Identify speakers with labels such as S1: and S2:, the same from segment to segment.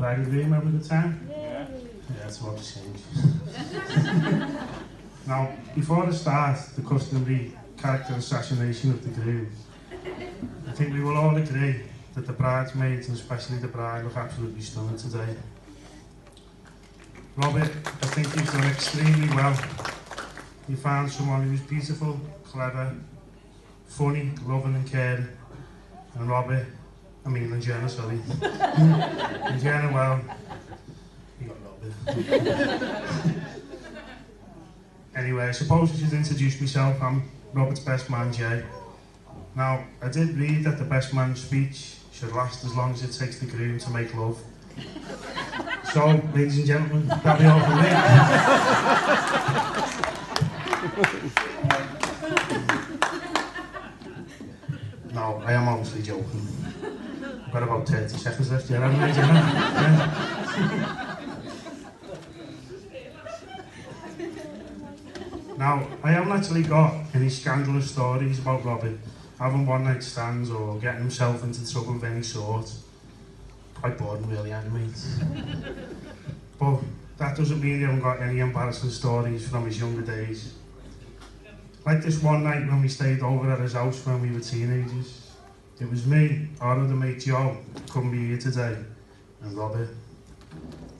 S1: Right, you remember the time?
S2: Yeah.
S1: Yeah, it's about to change. Now, before I start the customary character assassination of the groom, I think we will all agree that the bridesmaids, and especially the bride, look absolutely stunning today. Robert, I think you've done extremely well. You found someone who's beautiful, clever, funny, loving and caring. And Jenna, sorry. And Jenna, well, you got Robert. Anyway, I suppose I should introduce myself. I'm Robert's best man, Jay. Now, I did read that the best man's speech should last as long as it takes the groom to make love. So, ladies and gentlemen, that'll be all for me. No, I am obviously joking. I've got about 30 seconds left, yeah, haven't I, Jenna? Yeah. Now, I haven't actually got any scandalous stories about Robert having one-night stands or getting himself into trouble of any sort. Quite boring, really, anyways. But that doesn't mean he hasn't got any embarrassing stories from his younger days. Like this one night when we stayed over at his house when we were teenagers. It was me, our other mate Joe, couldn't be here today, and Robert.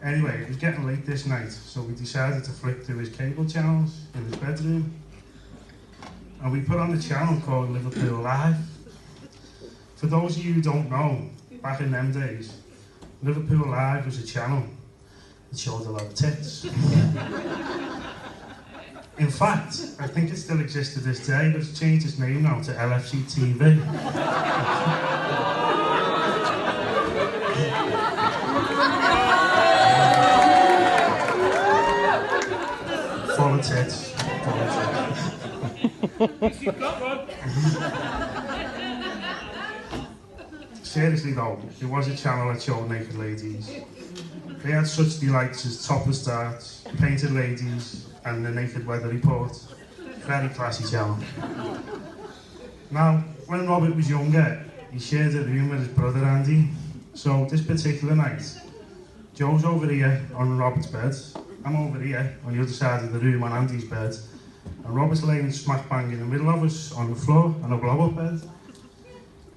S1: Anyway, it was getting late this night, so we decided to flick through his cable channels in his bedroom. And we put on a channel called Liverpool Live. For those of you who don't know, back in them days, Liverpool Live was a channel that showed a lot of tits. In fact, I think it still exists to this day, but it's changed its name now to LFC TV. Full of tits. Seriously though, it was a channel that showed naked ladies. They had such delights as topless darts, painted ladies, and the naked weather report. Very classy channel. Now, when Robert was younger, he shared a room with his brother Andy. So this particular night, Joe's over here on Robert's bed. I'm over here on the other side of the room on Andy's bed. And Robert's laying smack bang in the middle of us on the floor on a blow-up bed.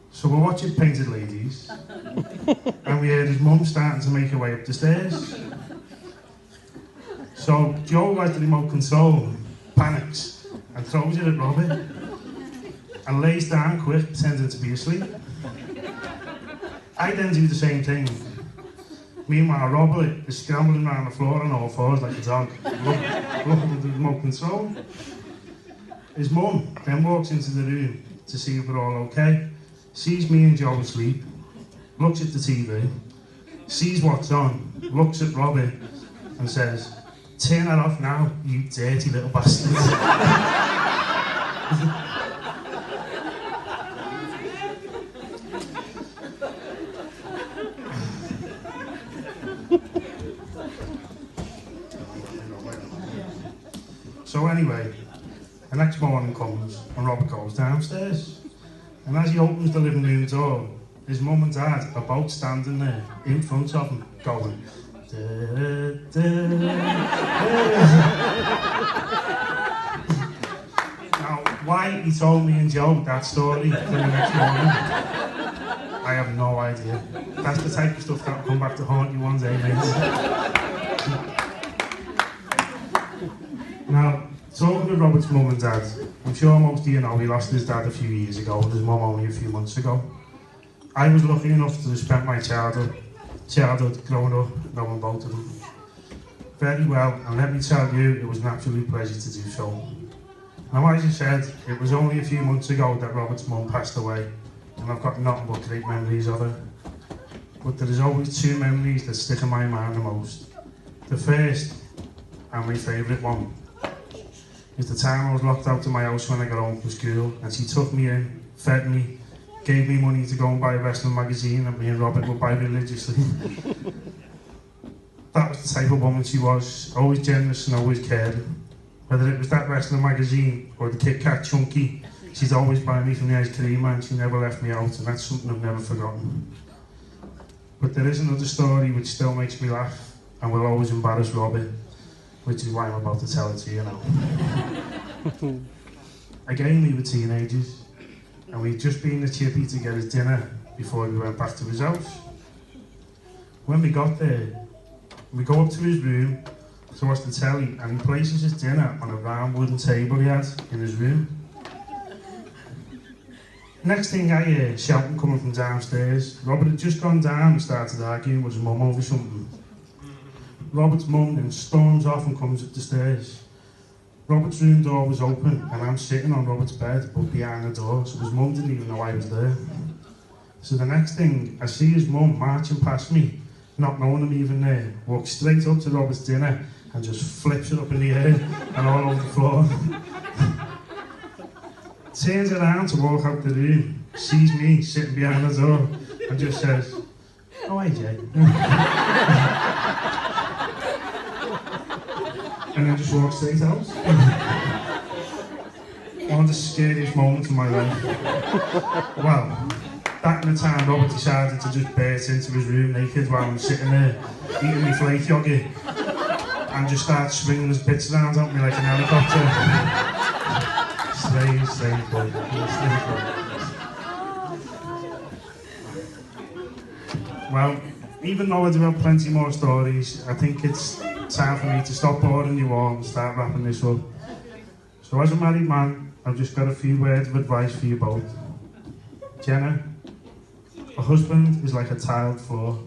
S1: So we're watching Painted Ladies, and we heard his mum starting to make her way up the stairs. So Joe has the remote control, panics, and throws it at Robert, and lays down quick, pretending to be asleep. I then do the same thing. Meanwhile, Robert is scrambling around the floor on all fours like a dog, looking at the remote control. His mum then walks into the room to see if we're all okay, sees me and Joe asleep, looks at the TV, sees what's on, looks at Robert and says, "Turn that off now, you dirty little bastard." So anyway, the next morning comes and Robert goes downstairs. And as he opens the living room door, his mum and dad are both standing there in front of him, going, da, da, Now, why he told me and Joe that story for the next morning, I have no idea. That's the type of stuff that will come back to haunt you one day, mate. Now, talking to Robert's mum and dad, I'm sure most of you know he lost his dad a few years ago and his mum only a few months ago. I was lucky enough to have spent my childhood growing up knowing both of them very well, and let me tell you, it was an absolute pleasure to do so. Now, as I said, it was only a few months ago that Robert's mum passed away, and I've got nothing but great memories of her. But there is always two memories that stick in my mind the most. The first, and my favourite one, is the time I was locked out of my house when I got home from school, and she took me in, fed me, gave me money to go and buy a wrestling magazine that me and Robert would buy religiously. That was the type of woman she was, always generous and always caring. Whether it was that wrestling magazine or the Kit Kat Chunky, she'd always buy me from the ice cream and she never left me out, and that's something I've never forgotten. But there is another story which still makes me laugh and will always embarrass Robbie, which is why I'm about to tell it to you now. Again, we were teenagers, and we'd just been to Chippy to get his dinner before we went back to his house. When we got there, we go up to his room to watch the telly, and he places his dinner on a round wooden table he had in his room. Next thing I hear shouting coming from downstairs. Robert had just gone down and started arguing with his mum over something. Robert's mum then storms off and comes up the stairs. Robert's room door was open and I'm sitting on Robert's bed but behind the door, so his mum didn't even know I was there. So the next thing, I see his mum marching past me, not knowing I'm even there, walks straight up to Robert's dinner and just flips it up in the air and all over the floor. Turns around to walk out the room, sees me sitting behind the door and just says, "Oh, hi Jay." And then just walks straight out. One of the scariest moments of my life. Well, back in the time Robert decided to just burst into his room naked while I'm sitting there eating my flake yogurt and just start swinging his bits around at me like an helicopter. Strange boy. Well, even though I do have plenty more stories, I think it's time for me to stop boring you all and start wrapping this up. So as a married man, I've just got a few words of advice for you both. Jenna, a husband is like a tiled floor.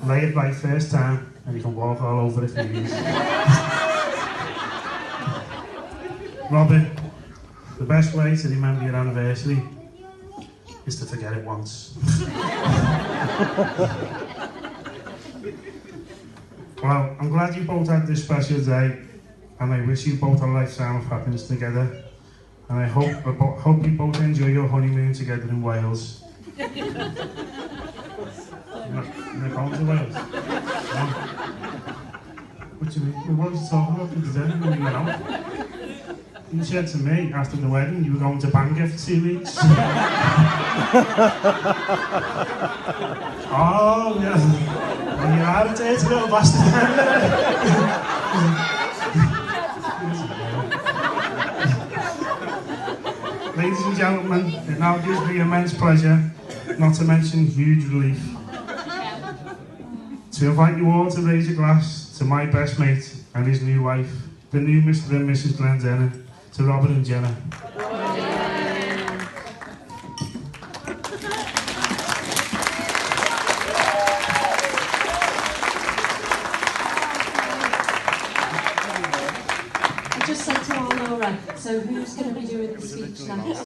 S1: Lay it right first time and you can walk all over it for years. Robin, the best way to remember your anniversary is to forget it once. Well, I'm glad you both had this special day, and I wish you both a lifetime of happiness together. And I hope you both enjoy your honeymoon together in Wales. You're not going to Wales? No? What do you mean? What was you talking about today when you went out? You said to me after the wedding you were going to Bangor for 2 weeks. Oh, yes. Well, you are a dirty little bastard. Ladies and gentlemen, it now gives me immense pleasure, not to mention huge relief, to invite you all to raise a glass to my best mate and his new wife, the new Mr. and Mrs. Glendenning, to Robert and Jenna.
S2: I just said to our Laura, so who's going to be doing the speech now?